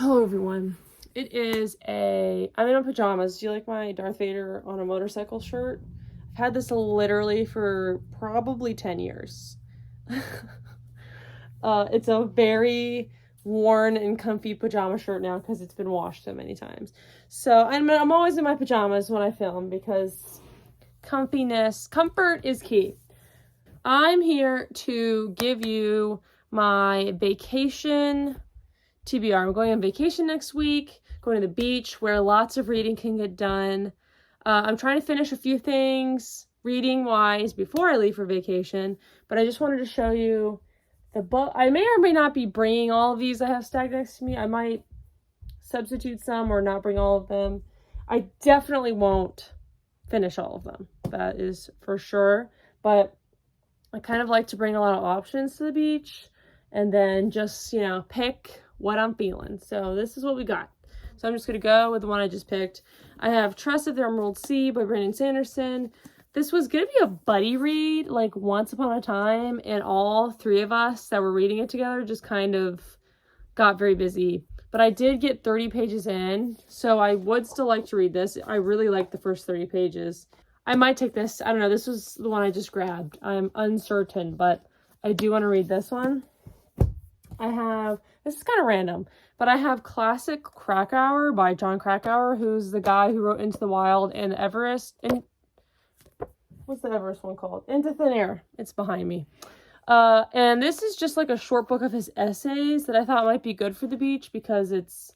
Hello everyone. I'm in my pajamas. Do you like my Darth Vader on a motorcycle shirt? I've had this literally for probably 10 years. It's a very worn and comfy pajama shirt now because it's been washed so many times. So I'm always in my pajamas when I film because comfort is key. I'm here to give you my vacation TBR. I'm going on vacation next week, going to the beach where lots of reading can get done. I'm trying to finish a few things reading-wise before I leave for vacation, but I just wanted to show you the book. I may or may not be bringing all of these I have stacked next to me. I might substitute some or not bring all of them. I definitely won't finish all of them. That is for sure, but I kind of like to bring a lot of options to the beach and then just, pick what I'm feeling. So this is what we got. So I'm just going to go with the one I just picked. I have Trust of the Emerald Sea by Brandon Sanderson. This was going to be a buddy read, like once upon a time, and all three of us that were reading it together just kind of got very busy. But I did get 30 pages in, so I would still like to read this. I really like the first 30 pages. I might take this. I don't know. This was the one I just grabbed. I'm uncertain, but I do want to read this one. This is kind of random, but I have Classic Krakauer by Jon Krakauer, who's the guy who wrote Into the Wild and Everest. And what's the Everest one called? Into Thin Air. It's behind me. And this is just like a short book of his essays that I thought might be good for the beach because it's,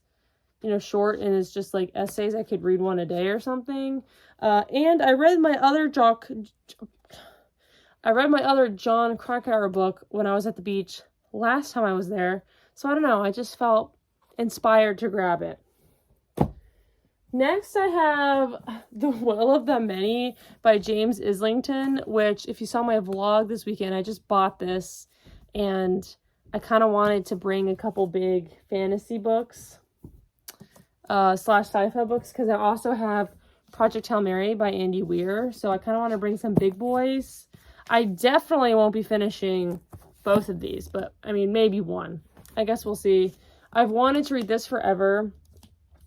short and it's just like essays. I could read one a day or something. And I read my other Jon Krakauer book when I was at the beach last time I was there. So I don't know, I just felt inspired to grab it. Next I have The Will of the Many by James Islington, which if you saw my vlog this weekend, I just bought this and I kind of wanted to bring a couple big fantasy books / sci-fi books because I also have Project Hail Mary by Andy Weir. So I kind of want to bring some big boys. I definitely won't be finishing both of these, but I mean, maybe one. I guess we'll see. I've wanted to read this forever.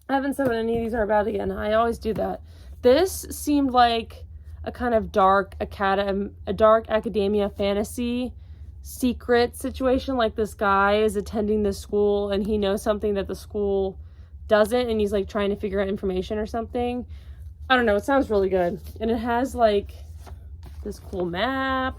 I haven't said what any of these are about again. I always do that. This seemed like a kind of dark academia fantasy secret situation. Like this guy is attending this school and he knows something that the school doesn't and he's like trying to figure out information or something. I don't know. It sounds really good. And it has like this cool map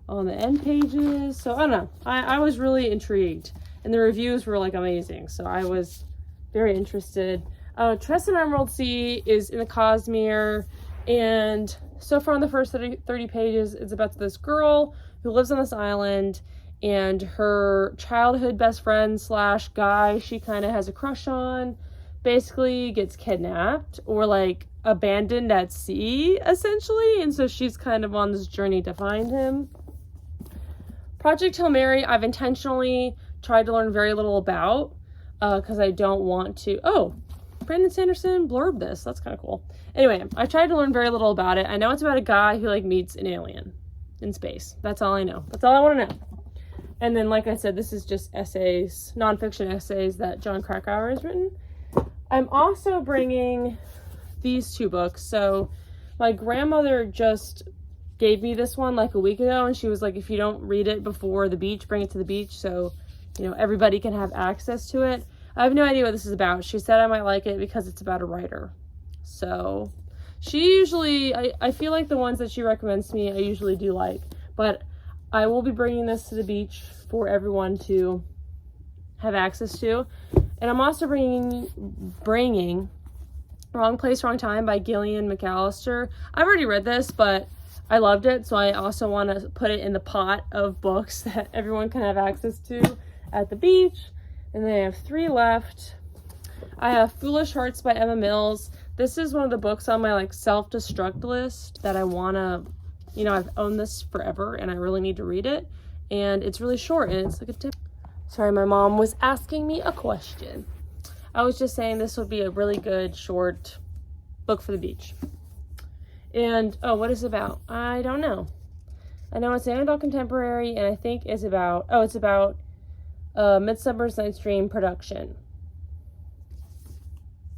on the end pages. So I don't know. I was really intrigued. And the reviews were like amazing. So I was very interested. Trust of the Emerald Sea is in the Cosmere. And so far on the first 30 pages, it's about this girl who lives on this island. And her childhood best friend / guy she kind of has a crush on basically gets kidnapped or like abandoned at sea, essentially. And so she's kind of on this journey to find him. Project Hail Mary, I've intentionally tried to learn very little about because I don't want to. Oh, Brandon Sanderson blurbed this. That's kind of cool. Anyway, I tried to learn very little about it. I know it's about a guy who like meets an alien in space. That's all I know. That's all I want to know. And then, like I said, this is just essays, nonfiction essays that Jon Krakauer has written. I'm also bringing these two books. So my grandmother just gave me this one like a week ago, and she was like, if you don't read it before the beach, bring it to the beach so everybody can have access to it. I have no idea what this is about. She said I might like it because it's about a writer. So she usually, I feel like the ones that she recommends to me I usually do like, but I will be bringing this to the beach for everyone to have access to. And I'm also bringing Wrong Place, Wrong Time by Gillian McAllister. I've already read this, but I loved it, so I also want to put it in the pot of books that everyone can have access to at the beach. And then I have 3 left. I have Foolish Hearts by Emma Mills. This is one of the books on my self-destruct list that I want to, I've owned this forever and I really need to read it. And it's really short and it's like a tip. Sorry, my mom was asking me a question. I was just saying this would be a really good short book for the beach. And, what is it about? I don't know. I know it's an adult contemporary, and I think it's about, Midsummer's Night's Dream production.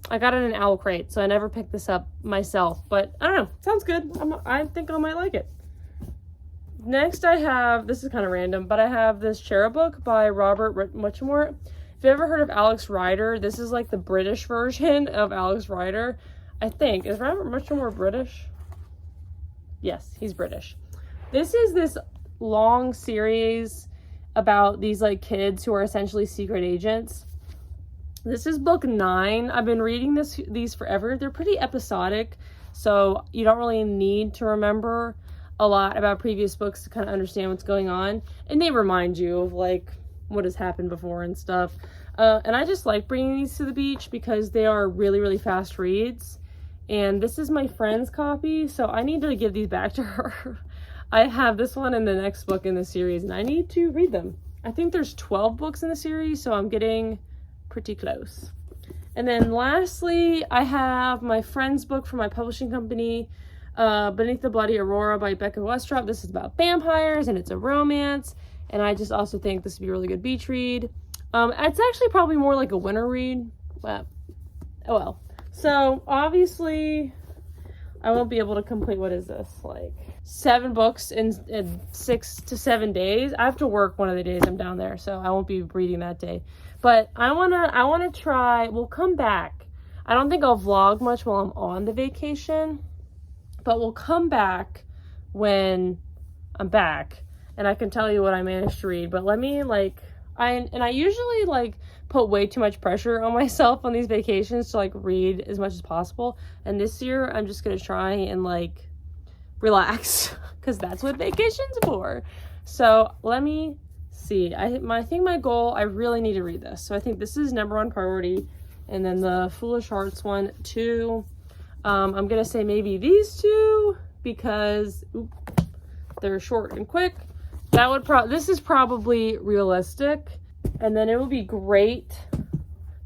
I got it in Owl Crate, so I never picked this up myself, but I don't know, sounds good. I think I might like it. Next I have, this is kind of random, but I have this Cherub book by Robert Muchamore. If you've ever heard of Alex Rider, this is like the British version of Alex Rider, I think. Is Robert Muchamore British? Yes, he's British. This is this long series about these like kids who are essentially secret agents. This is book 9. I've been reading these forever. They're pretty episodic, so you don't really need to remember a lot about previous books to kind of understand what's going on. And they remind you of like what has happened before and stuff. And I just like bringing these to the beach because they are really, really fast reads. And this is my friend's copy, so I need to give these back to her. I have this one and the next book in the series, and I need to read them. I think there's 12 books in the series, so I'm getting pretty close. And then lastly, I have my friend's book from my publishing company, Beneath the Bloody Aurora by Becca Westrop. This is about vampires and it's a romance, and I just also think this would be a really good beach read. It's actually probably more like a winter read, but oh well. So obviously I won't be able to complete, what is this, like 7 books in 6 to 7 days. I have to work one of the days I'm down there, so I won't be reading that day. But I wanna try, we'll come back. I don't think I'll vlog much while I'm on the vacation, but we'll come back when I'm back and I can tell you what I managed to read. But let me I usually like put way too much pressure on myself on these vacations to like read as much as possible. And this year I'm just gonna try and like relax because that's what vacation's for. So let me see. I think my goal, I really need to read this. So I think this is #1 priority. And then the Foolish Hearts one, 2. I'm gonna say maybe these 2 because they're short and quick. That would this is probably realistic, and then it would be great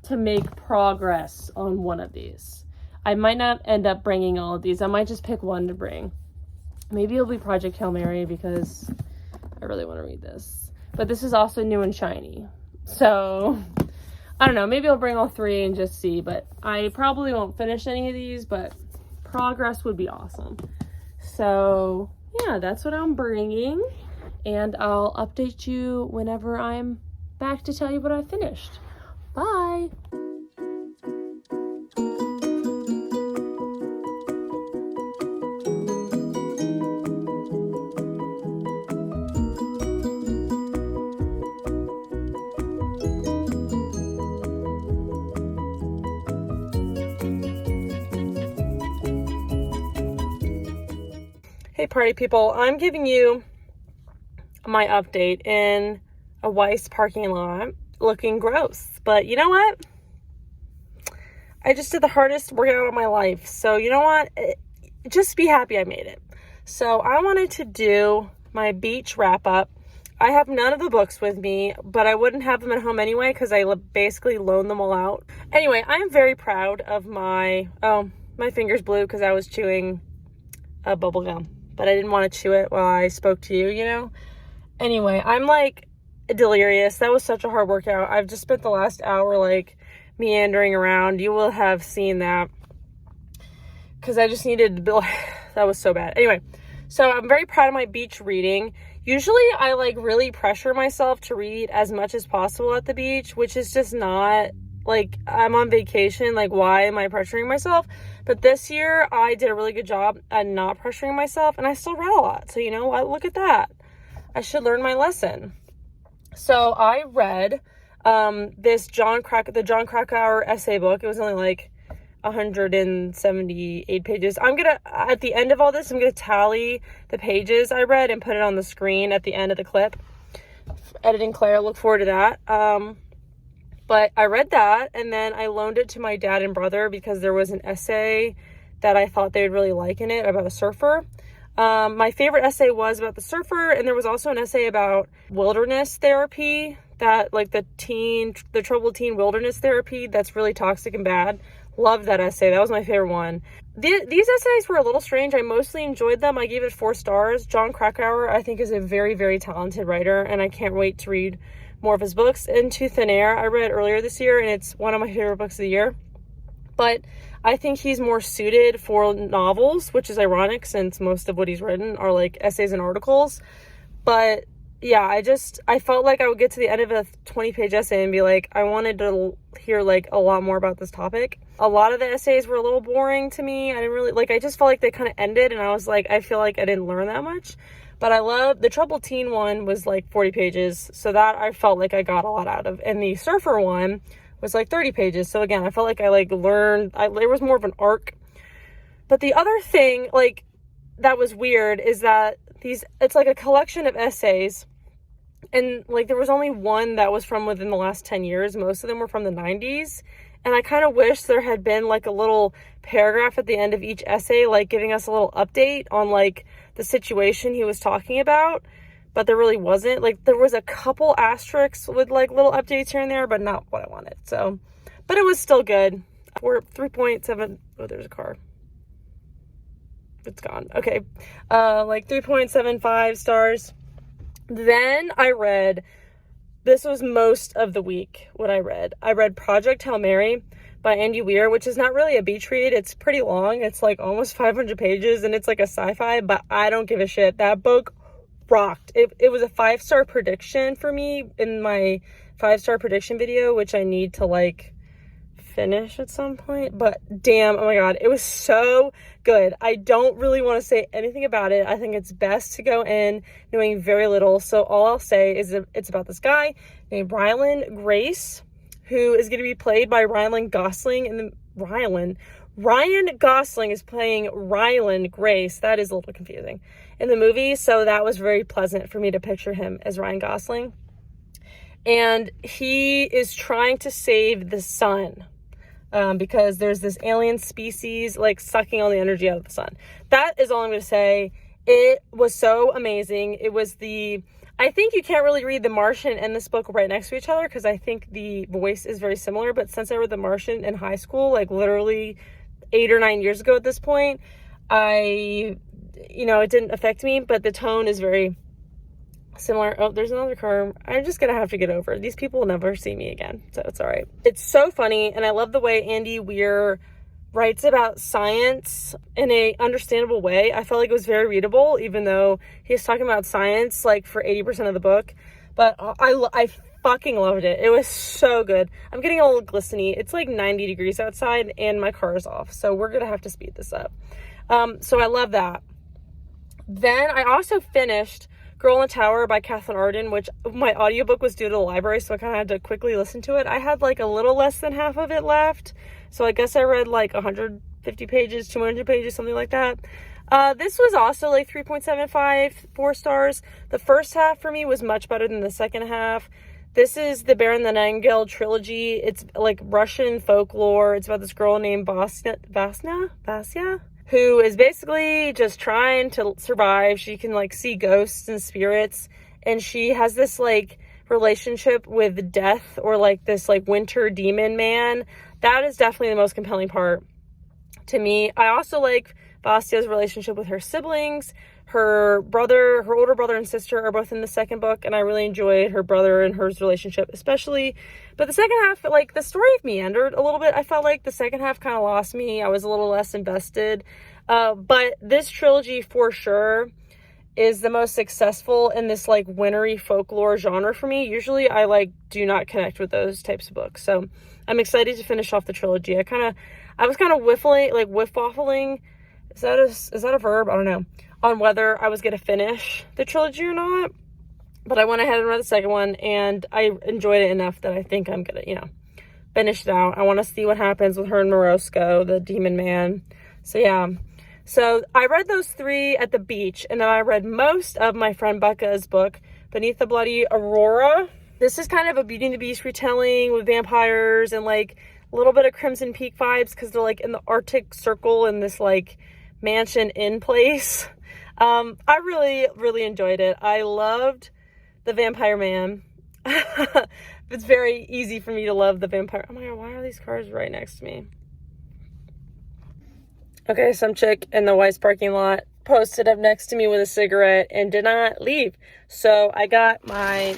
to make progress on one of these. I might not end up bringing all of these. I might just pick one to bring. Maybe it'll be Project Hail Mary because I really want to read this. But this is also new and shiny. So I don't know, maybe I'll bring all 3 and just see, but I probably won't finish any of these, but progress would be awesome. So yeah, that's what I'm bringing, and I'll update you whenever I'm back to tell you what I finished. Bye! Hey party people, I'm giving you my update in a Weis parking lot looking gross. But you know what? I just did the hardest workout of my life. So you know what? Just be happy I made it. So I wanted to do my beach wrap up. I have none of the books with me, but I wouldn't have them at home anyway because I basically loaned them all out. Anyway, I am very proud of my finger's blue because I was chewing a bubble gum. But I didn't want to chew it while I spoke to you, you know? Anyway, I'm like delirious. That was such a hard workout. I've just spent the last hour like meandering around. You will have seen that. Because I just needed to build. That was so bad. Anyway, so I'm very proud of my beach reading. Usually I like really pressure myself to read as much as possible at the beach, which is just not, like, I'm on vacation. Like, why am I pressuring myself? But this year, I did a really good job at not pressuring myself, and I still read a lot. So, you know what? Look at that. I should learn my lesson. So, I read the Jon Krakauer essay book. It was only like 178 pages. At the end of all this, I'm going to tally the pages I read and put it on the screen at the end of the clip. Editing Claire, look forward to that. But I read that, and then I loaned it to my dad and brother because there was an essay that I thought they would really like in it about a surfer. My favorite essay was about the surfer, and there was also an essay about wilderness therapy, that like the troubled teen wilderness therapy that's really toxic and bad. Loved that essay. That was my favorite one. These essays were a little strange. I mostly enjoyed them. I gave it 4 stars. Jon Krakauer, I think, is a very, very talented writer, and I can't wait to read more of his books. Into Thin Air, I read earlier this year, and it's one of my favorite books of the year. but I think he's more suited for novels, which is ironic since most of what he's written are like essays and articles. But yeah, I felt like I would get to the end of a 20-page essay and be like, I wanted to hear like a lot more about this topic. A lot of the essays were a little boring to me. I didn't really like, I just felt like they kind of ended and I was like, I feel like I didn't learn that much. But I love the Troubled Teen one was like 40 pages. So that I felt like I got a lot out of. And the Surfer one was like 30 pages. So again, I felt like I like learned, there was more of an arc. But the other thing like that was weird is that it's like a collection of essays. And like there was only one that was from within the last 10 years. Most of them were from the 90s. And I kind of wish there had been like a little paragraph at the end of each essay, like giving us a little update on like the situation he was talking about. But there really wasn't. Like there was a couple asterisks with like little updates here and there, but not what I wanted. So, but it was still good. We're 3.7. Oh, there's a car. It's gone. Okay. Like 3.75 stars. Then I read, this was most of the week what I read. I read Project Hail Mary by Andy Weir, which is not really a beach read. It's pretty long. It's like almost 500 pages and it's like a sci-fi, but I don't give a shit. That book rocked. It was a 5-star prediction for me in my 5-star prediction video, which I need to like finish at some point, but damn, oh my god, it was so good. I don't really want to say anything about it. I think it's best to go in knowing very little. So all I'll say is it's about this guy named Ryland Grace, who is going to be played by Ryan Gosling. And Ryan Gosling is playing Ryland Grace. That is a little confusing in the movie. So that was very pleasant for me to picture him as Ryan Gosling. And he is trying to save the sun. Because there's this alien species like sucking all the energy out of the sun. That is all I'm going to say. It was so amazing. I think you can't really read The Martian and this book right next to each other because I think the voice is very similar. But since I read The Martian in high school, like literally 8 or 9 years ago at this point, it didn't affect me, but the tone is very similar. Oh, there's another car. I'm just gonna have to get over it. These people will never see me again, so it's all right. It's so funny, and I love the way Andy Weir writes about science in a understandable way. I felt like it was very readable, even though he's talking about science like for 80% of the book. But I fucking loved it. It was so good. I'm getting a little glistening. It's like 90 degrees outside, and my car is off, so we're gonna have to speed this up. So I love that. Then I also finished Girl in the Tower by Catherine Arden, which my audiobook was due to the library, so I kind of had to quickly listen to it. I had like a little less than half of it left, so I guess I read like 150 pages, 200 pages, something like that. This was also like 3.75, 4 stars. The first half for me was much better than the second half. This is the Baron the Nightingale trilogy. It's like Russian folklore. It's about this girl named Vasya, who is basically just trying to survive. She can like see ghosts and spirits, and she has this like relationship with death, or like this like winter demon man. That is definitely the most compelling part to me. I also like Vasya's relationship with her siblings. Her older brother and sister are both in the second book, and I really enjoyed her brother and hers relationship especially. But the second half, like the story meandered a little bit. I felt like the second half kind of lost me. I was a little less invested. But this trilogy for sure is the most successful in this like wintry folklore genre for me. Usually I like do not connect with those types of books. So I'm excited to finish off the trilogy. I was kind of whiff-waffling. Is that a verb? I don't know. On whether I was going to finish the trilogy or not. But I went ahead and read the second one, and I enjoyed it enough that I think I'm going to, finish it out. I want to see what happens with her and Morosco, the demon man. So yeah. So I read those 3 at the beach, and then I read most of my friend Becca's book, Beneath the Bloody Aurora. This is kind of a Beauty and the Beast retelling with vampires and like a little bit of Crimson Peak vibes because they're like in the Arctic Circle in this like mansion inn place. I really, really enjoyed it. I loved the vampire man. It's very easy for me to love the vampire. Oh my god, why are these cars right next to me? Okay, some chick in the Weis parking lot posted up next to me with a cigarette and did not leave. So I got my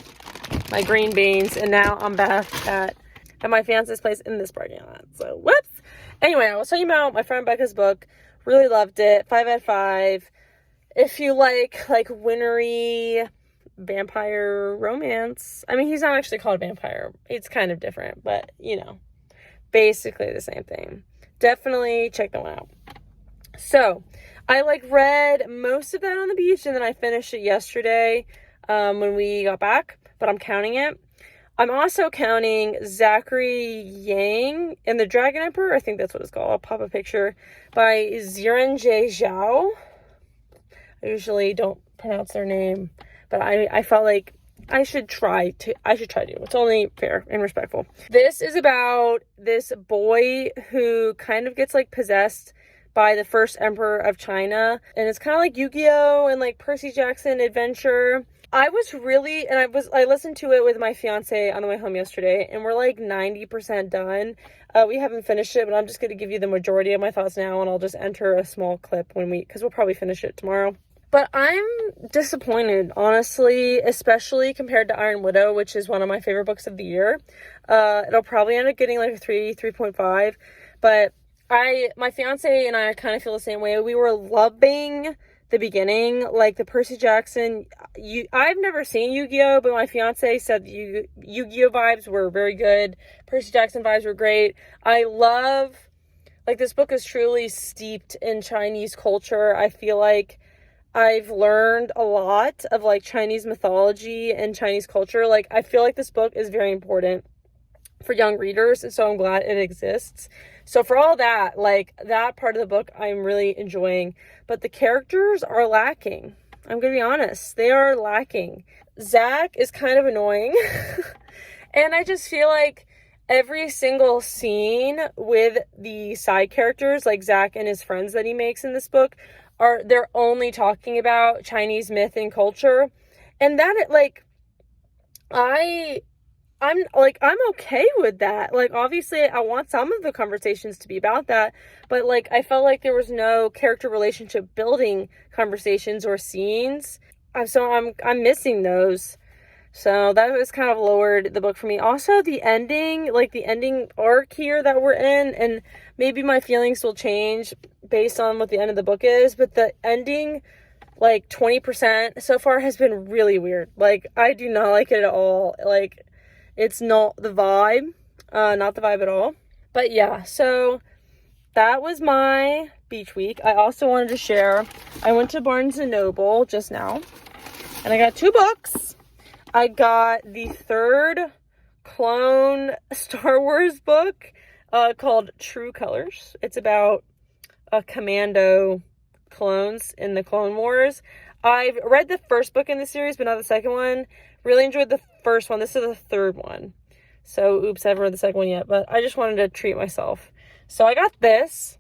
green beans, and now I'm back at at my fiance's place in this parking lot. So, whoops. Anyway, I was talking about my friend Becca's book. Really loved it. 5 out of 5. If you like wintry vampire romance. I mean, he's not actually called vampire. It's kind of different, but, you know, basically the same thing. Definitely check that one out. So, I read most of that on the beach, and then I finished it yesterday when we got back, but I'm counting it. I'm also counting Zachary Yang and the Dragon Emperor. I think that's what it's called. I'll pop a picture by Xiranjie Zhao. I usually don't pronounce their name, but I felt like I should try to. It's only fair and respectful. This is about this boy who kind of gets possessed by the first emperor of China, and it's kind of like Yu-Gi-Oh! And Percy Jackson adventure. I listened to it with my fiance on the way home yesterday, and we're 90% done. We haven't finished it, but I'm just going to give you the majority of my thoughts now, and I'll just enter a small clip because we'll probably finish it tomorrow. But I'm disappointed, honestly, especially compared to Iron Widow, which is one of my favorite books of the year. It'll probably end up getting a 3.5, but my fiance and I kind of feel the same way. We were loving the beginning, the Percy Jackson. I've never seen Yu-Gi-Oh, but my fiance said Yu-Gi-Oh vibes were very good. Percy Jackson vibes were great. I love, this book is truly steeped in Chinese culture. I feel like I've learned a lot of Chinese mythology and Chinese culture. I feel like this book is very important for young readers, and so I'm glad it exists. So for all that, that part of the book I'm really enjoying, but the characters are lacking. I'm gonna be honest, they are lacking. Zach is kind of annoying and I just feel like every single scene with the side characters, Zach and his friends that he makes in this book, they're only talking about Chinese myth and culture, and that I'm okay with that. Obviously, I want some of the conversations to be about that, but, I felt like there was no character relationship building conversations or scenes. So I'm missing those. So that was kind of lowered the book for me. Also, the ending, the ending arc here that we're in, and maybe my feelings will change based on what the end of the book is, but the ending, 20% so far has been really weird. I do not like it at all. It's not the vibe. Not the vibe at all. But yeah, so that was my beach week. I also wanted to share, I went to Barnes & Noble just now, and I got 2 books. I got the 3rd clone Star Wars book called True Colors. It's about commando clones in the Clone Wars. I've read the first book in the series, but not the second one. Really enjoyed the first one. This is the 3rd one. So, oops, I haven't read the second one yet, but I just wanted to treat myself. So I got this.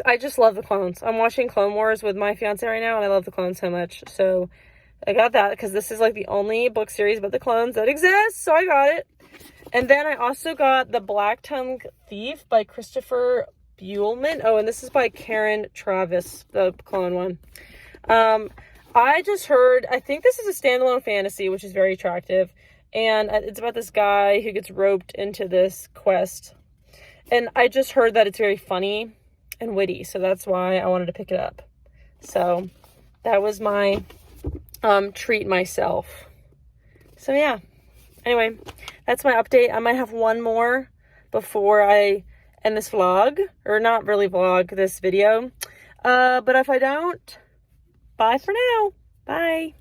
I just love the clones. I'm watching Clone Wars with my fiance right now, and I love the clones so much. So I got that because this is the only book series about the clones that exists. So I got it. And then I also got The Black Tongue Thief by Christopher Buehlman. Oh, and this is by Karen Travis, the clone one. I just heard, I think this is a standalone fantasy, which is very attractive. And it's about this guy who gets roped into this quest. And I just heard that it's very funny and witty. So that's why I wanted to pick it up. So that was my treat myself. So yeah. Anyway, that's my update. I might have one more before I end this vlog. Or not really vlog, this video. But if I don't, bye for now. Bye.